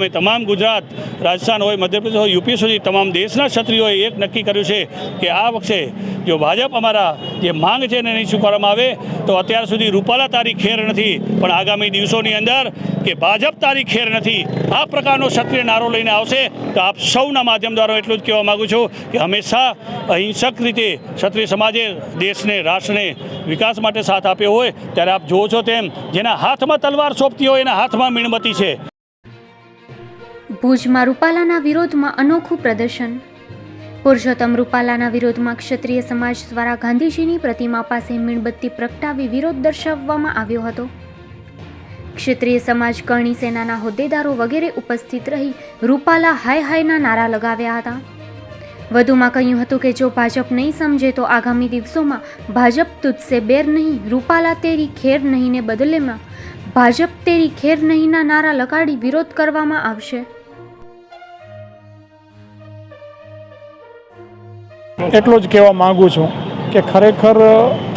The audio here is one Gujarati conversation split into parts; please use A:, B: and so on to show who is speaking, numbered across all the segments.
A: તમામ ગુજરાત, રાજસ્થાન હોય, મધ્યપ્રદેશ હોય, યુપી સુધી તમામ દેશના ક્ષત્રિયોએ એક નક્કી કર્યું છે કે આ વખતે જો ભાજપ અમારા જે માંગ છે એને નહીં સ્વીકારવામાં આવે તો અત્યાર સુધી રૂપાલા તારી ખેર નથી, પણ આગામી દિવસોની અંદર કે ભાજપ તારી ખેર નથી આ પ્રકારનો ક્ષત્રિય નારો લઈને આવશે તો આપ સૌના માધ્યમ દ્વારા એટલું જ કહેવા માગું છું કે હંમેશા અહિંસક રીતે ક્ષત્રિય સમાજે દેશને, રાષ્ટ્રને વિકાસ માટે સાથ આપ્યો હોય ત્યારે આપ જુઓ છો તેમ જેના હાથમાં તલવાર સોંપતી હોય એના હાથમાં મીણબત્તી છે।
B: ભુજમાં રૂપાલાના વિરોધમાં અનોખું પ્રદર્શન। પુરુષોત્તમ રૂપાલાના વિરોધમાં ક્ષત્રિય સમાજ દ્વારા ગાંધીજીની પ્રતિમા પાસે મીણબત્તી પ્રગટાવી વિરોધ દર્શાવવામાં આવ્યો હતો। ક્ષત્રિય સમાજ, કરણી સેનાના હોદ્દેદારો વગેરે ઉપસ્થિત રહી રૂપાલા હાય હાયના નારા લગાવ્યા હતા। વધુમાં કહ્યું હતું કે જો ભાજપ નહીં સમજે તો આગામી દિવસોમાં ભાજપ તુજસે બેર નહીં, રૂપાલા તેરી ખેર નહીંને બદલેમાં ભાજપ તેરી ખેર નહીંના નારા લગાડી વિરોધ કરવામાં આવશે।
C: એટલું જ કહેવા માગું છું કે ખરેખર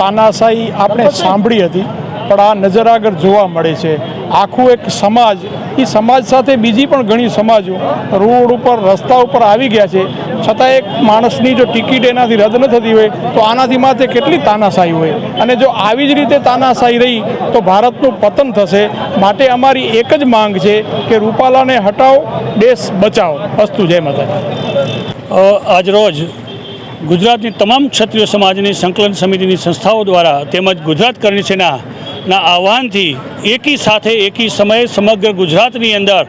C: તાનાશાહી આપણે સાંભળી હતી પણ આ નજર આગળ જોવા મળે છે। આખું એક સમાજ, એ સમાજ સાથે બીજી પણ ઘણી સમાજો રોડ ઉપર, રસ્તા ઉપર આવી ગયા છે, છતાં એક માણસની જો ટિકિટ એનાથી રદ ન થતી હોય તો આનાથી માથે કેટલી તાનાશાહી હોય, અને જો આવી જ રીતે તાનાશાહી રહી તો ભારતનું પતન થશે। માટે અમારી એક જ માંગ છે કે રૂપાલાને હટાવો, દેશ બચાવો। અસ્તુ, જય માતાજી।
A: આજરોજ ગુજરાતની તમામ ક્ષત્રિય સમાજની સંકલન સમિતિની સંસ્થાઓ દ્વારા તેમજ ગુજરાત કરણી સેનાના આહવાનથી એકી સાથે એકી સમયે સમગ્ર ગુજરાતની અંદર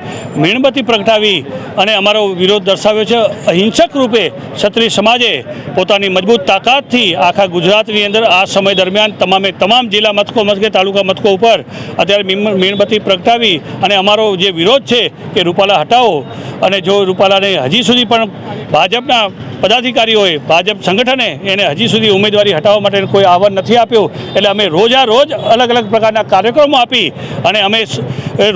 A: મીણબત્તી પ્રગટાવી અને અમારો વિરોધ દર્શાવ્યો છે। અહિંસક રૂપે ક્ષત્રિય સમાજે પોતાની મજબૂત તાકાતથી આખા ગુજરાતની અંદર આ સમય દરમિયાન તમામ જિલ્લા મથકે, તાલુકા મથકો ઉપર અત્યારે મીણબત્તી પ્રગટાવી અને અમારો જે વિરોધ છે કે રૂપાલા હટાવો, અને જો રૂપાલાને હજી સુધી પણ ભાજપના પદાધિકારીઓએ, ભાજપ સંગઠને એને હજી સુધી ઉમેદવારી હટાવવા માટે કોઈ આહવાન નથી આપ્યું, એટલે અમે રોજ અલગ અલગ પ્રકારના કાર્યક્રમો આપી અને અમે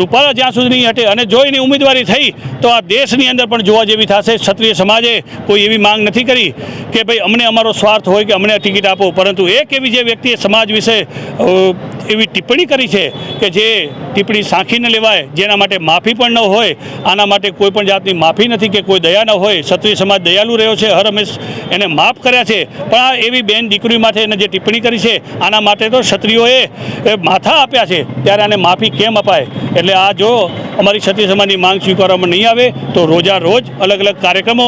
A: રૂપાલા જ્યાં સુધી નહીં હટે અને જો એની ઉમેદવારી થઈ તો આ દેશની અંદર પણ જોવા જેવી થશે। ક્ષત્રિય સમાજે કોઈ એવી માંગ નથી કરી કે ભાઈ અમને અમારો સ્વાર્થ હોય કે અમને ટિકિટ આપો, પરંતુ એક એવી જે વ્યક્તિએ સમાજ વિશે એવી ટિપ્પણી કરી છે કે જે ટિપ્પણી સાંખી ન લેવાય, જેના માટે માફી પણ ન હોય, આના માટે કોઈ પણ જાતની માફી નથી કે કોઈ દયા ન હોય। ક્ષત્રિય સમાજ દયાલુ રહ્યો છે, હર હંમેશ એને માફ કર્યા છે, પણ આ એવી બેન દીકરી માટે એને જે ટિપ્પણી કરી છે આના માટે તો ક્ષત્રિયોએ માથા આપ્યા છે, ત્યારે આને માફી કેમ અપાય? એટલે આ જો અમારી ક્ષત્રિય સમાજની માંગ સ્વીકારવામાં નહીં આવે તો રોજ અલગ અલગ કાર્યક્રમો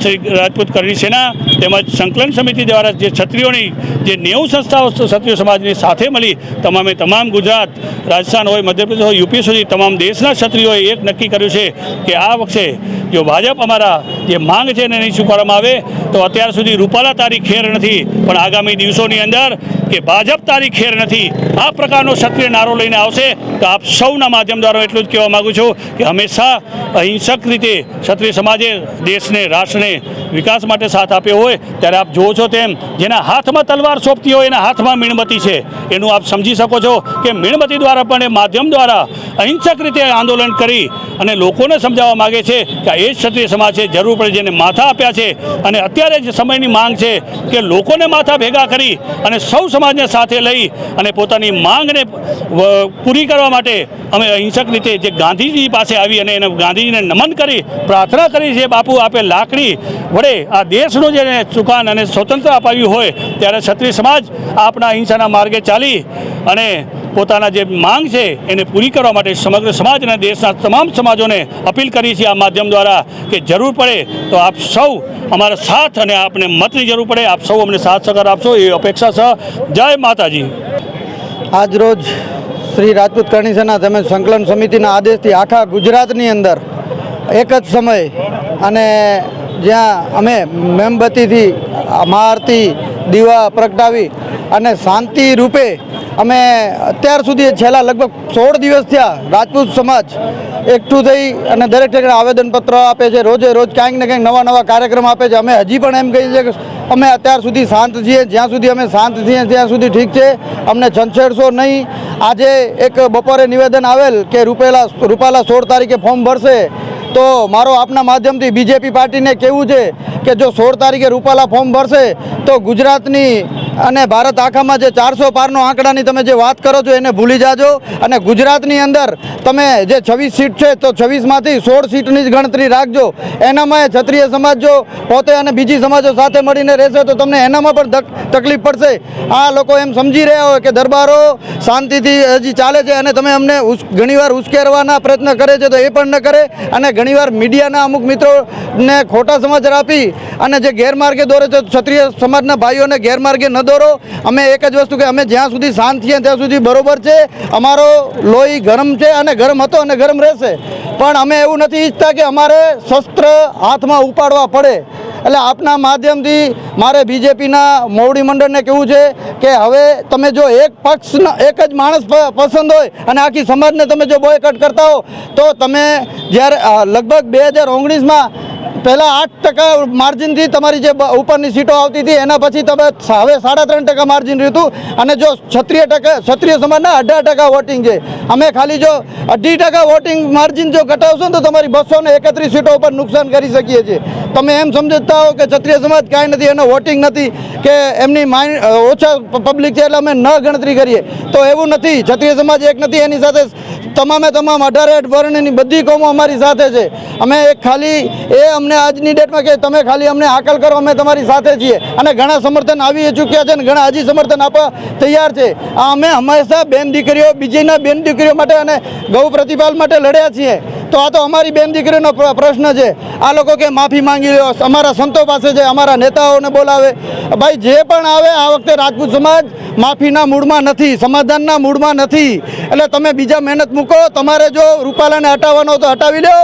A: શ્રી રાજપૂત કરણી સેના તેમજ સંકલન સમિતિ દ્વારા જે ક્ષત્રિયોની જે 90 સંસ્થાઓ ક્ષત્રિય સમાજની સાથે મળી તમામ ગુજરાત, રાજસ્થાન હોય, મધ્યપ્રદેશ હોય, યુપી સુધી તમામ દેશના ક્ષત્રિયોએ એક નક્કી કર્યું છે કે આ વખતે જો ભાજપ અમારા જે માંગ છે એને નહીં સ્વીકારવામાં આવે તો અત્યાર સુધી રૂપાલા તારી ખેર નથી, પણ આગામી દિવસોની અંદર કે ભાજપ તારી ખેર નથી આ પ્રકારનો ક્ષત્રિય નારો લઈને આવશે તો આપ સૌના માધ્યમ દ્વારા એટલું જ કહેવા માગું છું કે હંમેશા અહિંસક રીતે ક્ષત્રિય સમાજે દેશને, રાષ્ટ્રને વિકાસ માટે સાથ આપ્યો હોય ત્યારે આપ જુઓ છો તેમ જેના હાથમાં તલવાર સોંપતી હોય એના હાથમાં મીણબત્તી છે। એનું આપ સમજી શકો છો કે મીણબત્તી દ્વારા પણ એ માધ્યમ દ્વારા અહિંસક રીતે આંદોલન કરી અને લોકોને સમજાવવા માગે છે કે એ જ ક્ષત્રિય સમાજ છે, જરૂર પડે જેને માથા આપ્યા છે, અને અત્યારે જે સમયની માંગ છે કે લોકોને માથા ભેગા કરી અને સૌ સમાજને સાથે લઈ અને પોતાની માંગને પૂરી કરવા માટે અમે અહિંસક રીતે જે ગાંધીજી પાસે આવી અને એને ગાંધીજીને નમન કરી પ્રાર્થના કરી છે, બાપુ આપે લાકડી વડે આ દેશનું જેને સુકાન અને સ્વતંત્ર અપાવ્યું હોય ત્યારે ક્ષત્રિય સમાજ આપણા અહિંસાના માર્ગે ચાલી અને પોતાના જે માંગ છે એને પૂરી કરવા માટે સમગ્ર સમાજ અને દેશના તમામ સમાજોને અપીલ કરી છે આ માધ્યમ દ્વારા કે જરૂર પડે તો આપ સૌ અમારા સાથ અને આપને મતની જરૂર પડે આપ સૌ અમને સાથ સહકાર આપશો એ અપેક્ષા છે। જય માતાજી।
D: આજ રોજ શ્રી રાજપૂત કરણી સેના તેમજ સંકલન સમિતિના આદેશથી આખા ગુજરાતની અંદર એક જ સમય અને જ્યાં અમે મીણબત્તીથી મહાઆરતી, દીવા પ્રગટાવી અને શાંતિ રૂપે અમે અત્યાર સુધી છેલ્લા લગભગ 16 દિવસ થયા રાજપૂત સમાજ એકઠું થઈ અને દરેક જગ્યાએ આવેદનપત્ર આપે છે, રોજ ક્યાંક ને ક્યાંક નવા કાર્યક્રમ આપે છે। અમે હજી પણ એમ કહીએ છીએ કે અમે અત્યાર સુધી શાંત છીએ, જ્યાં સુધી અમે શાંત છીએ ત્યાં સુધી ઠીક છે, અમને છંછેડશો નહીં। આજે એક બપોરે નિવેદન આવેલ કે રૂપાલા 16 તારીખે ફોર્મ ભરશે, તો મારો આપના માધ્યમથી બીજેપી પાર્ટીને કહેવું છે કે જો 16 તારીખે રૂપાલા ફોર્મ ભરશે તો ગુજરાતની અને ભારત આખામાં જે 400 પારનો આંકડાની તમે જે વાત કરો છો એને ભૂલી જાજો અને ગુજરાતની અંદર તમે જે 26 સીટ છે તો 26માંથી 16 સીટની જ ગણતરી રાખજો. એનામાં ક્ષત્રિય સમાજ જો પોતે અને બીજી સમાજો સાથે મળીને રહેશે તો તમને એનામાં પણ તકલીફ પડશે. આ લોકો એમ સમજી રહ્યા હોય કે દરબારો શાંતિથી હજી ચાલે છે અને તમે અમને ઘણીવાર ઉશ્કેરવાના પ્રયત્ન કરે છે તો એ પણ ન કરે અને ઘણીવાર મીડિયાના અમુક મિત્રોને ખોટા સમાચાર આપી અને જે ગેરમાર્ગે દોરે છે ક્ષત્રિય સમાજના ભાઈઓને ગેરમાર્ગે ન દોરો. અમે એક જ વસ્તુ કે અમે જ્યાં સુધી શાંત છીએ ત્યાં સુધી બરોબર છે. અમારો લોહી ગરમ છે અને ગરમ હતો અને ગરમ રહેશે, પણ અમે એવું નથી ઈચ્છતા કે અમારે શસ્ત્ર હાથમાં ઉપાડવા પડે. એટલે આપના માધ્યમથી મારે બીજેપીના મોવડી મંડળને કહેવું છે કે હવે તમે જો એક પક્ષ એક જ માણસ પસંદ હોય અને આખી સમાજને તમે જો બોયકટ કરતા હો તો તમે જ્યારે લગભગ 2019માં પહેલાં 8% માર્જિનથી તમારી જે ઉપરની સીટો આવતી હતી એના પછી તમે હવે 3.5% માર્જિન રહ્યું હતું અને જો ક્ષત્રિય સમાજના 18% વોટિંગ છે. અમે ખાલી જો 18% વોટિંગ માર્જિન જો ઘટાડશો ને તો તમારી 231 સીટો ઉપર નુકસાન કરી શકીએ છીએ. તમે એમ સમજતા હો કે ક્ષત્રિય સમાજ કાંઈ નથી, એનો વોટિંગ નથી કે એમની માઇન્ડ ઓછા પબ્લિક છે એટલે અમે ન ગણતરી કરીએ, તો એવું નથી. ક્ષત્રિય સમાજ એક નથી, એની સાથે તમામ 18 વર્ણની બધી કોમો અમારી સાથે છે. અમે એક ખાલી એ અમને આજની ડેટમાં કે તમે ખાલી અમને હાકલ કરો, અમે તમારી સાથે છીએ અને ઘણા સમર્થન આવી ચૂક્યા છે અને ઘણા હજી સમર્થન આપવા તૈયાર છે. આ અમે હંમેશા બેન દીકરીઓ બીજીના બેન દીકરીઓ માટે અને ગૌ પ્રતિપાલ માટે લડ્યા છીએ, તો આ તો અમારી બેન દીકરીનો પ્રશ્ન છે. આ લોકો કે માફી માંગી લો, અમારા સંતો પાસે છે, અમારા નેતાઓને બોલાવે. ભાઈ જે પણ આવે આ વખતે રાજપૂત સમાજ માફીના મૂડમાં નથી, સમાધાનના મૂડમાં નથી. એટલે તમે બીજા મહેનત મૂકો. તમારે જો રૂપાલાને હટાવવાનો તો હટાવી લો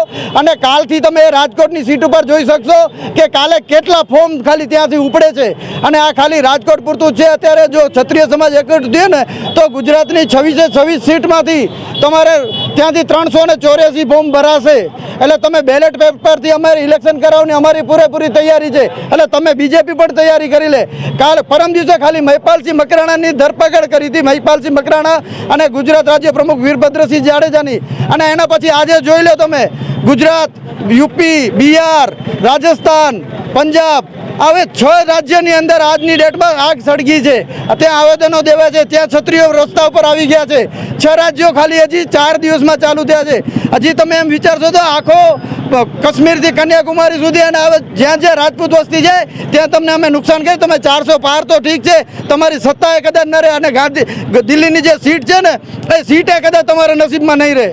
D: અને કાલથી તમે રાજકોટની સીટ ઉપર જોઈ શકશો કે કાલે કેટલા ફોર્મ ખાલી ત્યાંથી ઉપડે છે અને આ ખાલી રાજકોટ પૂરતું છે. અત્યારે જો ક્ષત્રિય સમાજ એકઠું થયો ને તો ગુજરાતની 26 સીટમાંથી તમારે ત્યાંથી 384 ફોર્મ ભરાશે. એટલે તમે બેલેટ પેપરથી અમારી ઇલેક્શન કરાવવાની અમારી પૂરેપૂરી તૈયારી છે. એટલે તમે બીજેપી પણ તૈયારી કરી લે. પરમ દિવસે ખાલી મહિપાલસિંહ મકરાણાની ધરપકડ કરી હતી, મહિપાલસિંહ મકરાણા અને ગુજરાત રાજ્ય પ્રમુખ વીરભદ્રસિંહ જાડેજાની, અને એના પછી આજે જોઈ લો તમે ગુજરાત, યુપી, બિહાર, રાજસ્થાન, પંજાબ, હવે 6 રાજ્યની અંદર આજની ડેટમાં આગ સળગી છે. ત્યાં આવેદનો દેવા છે, ત્યાં ક્ષત્રિયો રસ્તા ઉપર આવી ગયા છે. 6 રાજ્યો ખાલી હજી 4 દિવસમાં ચાલુ થયા છે. હજી તમે એમ વિચારશો તો આખો કાશ્મીરથી કન્યાકુમારી સુધી અને હવે જ્યાં જ્યાં રાજપૂત વસ્તી છે ત્યાં તમને અમે નુકસાન કરીએ. તમે 400 પાર તો ઠીક છે, તમારી સત્તાએ કદાચ ન રહે અને દિલ્હીની જે સીટ છે ને એ સીટે કદાચ તમારા નસીબમાં નહીં રહે.